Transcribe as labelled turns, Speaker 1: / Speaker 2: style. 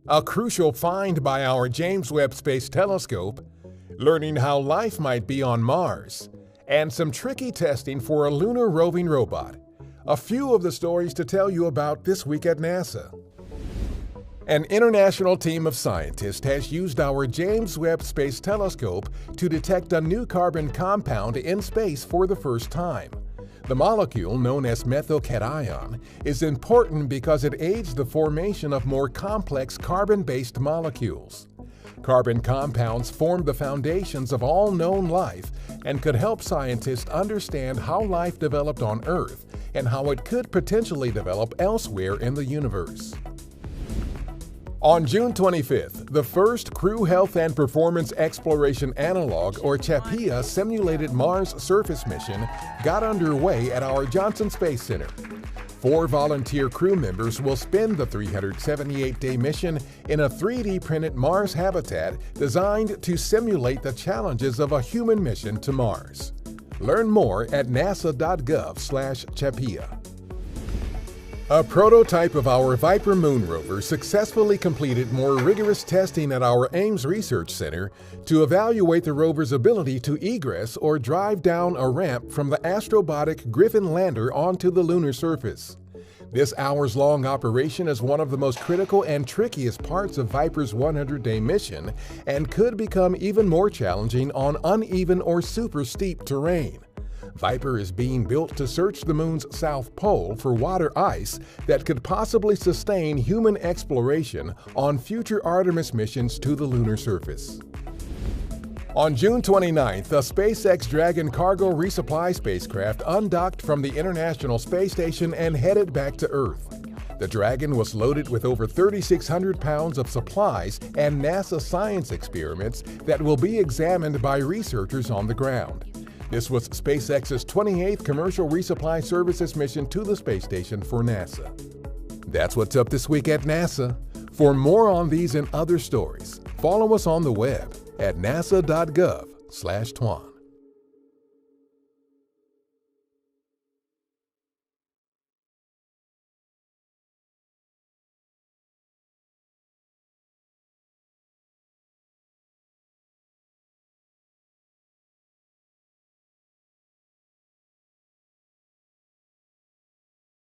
Speaker 1: a crucial find by our James Webb Space Telescope, learning how life might be on Mars, and some tricky testing for a lunar roving robot. A few of the stories to tell you about this week at NASA. An international team of scientists has used our James Webb Space Telescope to detect a new carbon compound in space for the first time. The molecule, known as methylcation, is important because it aids the formation of more complex carbon-based molecules. Carbon compounds form the foundations of all known life and could help scientists understand how life developed on Earth and how it could potentially develop elsewhere in the universe. On June 25th, the first Crew Health and Performance Exploration Analog, or CHAPEA, simulated Mars surface mission got underway at our Johnson Space Center. 4 volunteer crew members will spend the 378-day mission in a 3D printed Mars habitat designed to simulate the challenges of a human mission to Mars. Learn more at nasa.gov/CHAPEA. A prototype of our Viper Moon rover successfully completed more rigorous testing at our Ames Research Center to evaluate the rover's ability to egress or drive down a ramp from the Astrobotic Griffin lander onto the lunar surface. This hours-long operation is one of the most critical and trickiest parts of Viper's 100-day mission and could become even more challenging on uneven or super steep terrain. Viper is being built to search the Moon's south pole for water ice that could possibly sustain human exploration on future Artemis missions to the lunar surface. On June 29th, a SpaceX Dragon cargo resupply spacecraft undocked from the International Space Station and headed back to Earth. The Dragon was loaded with over 3,600 pounds of supplies and NASA science experiments that will be examined by researchers on the ground. This was SpaceX's 28th commercial resupply services mission to the space station for NASA. That's what's up this week at NASA. For more on these and other stories, follow us on the web at nasa.gov/twan.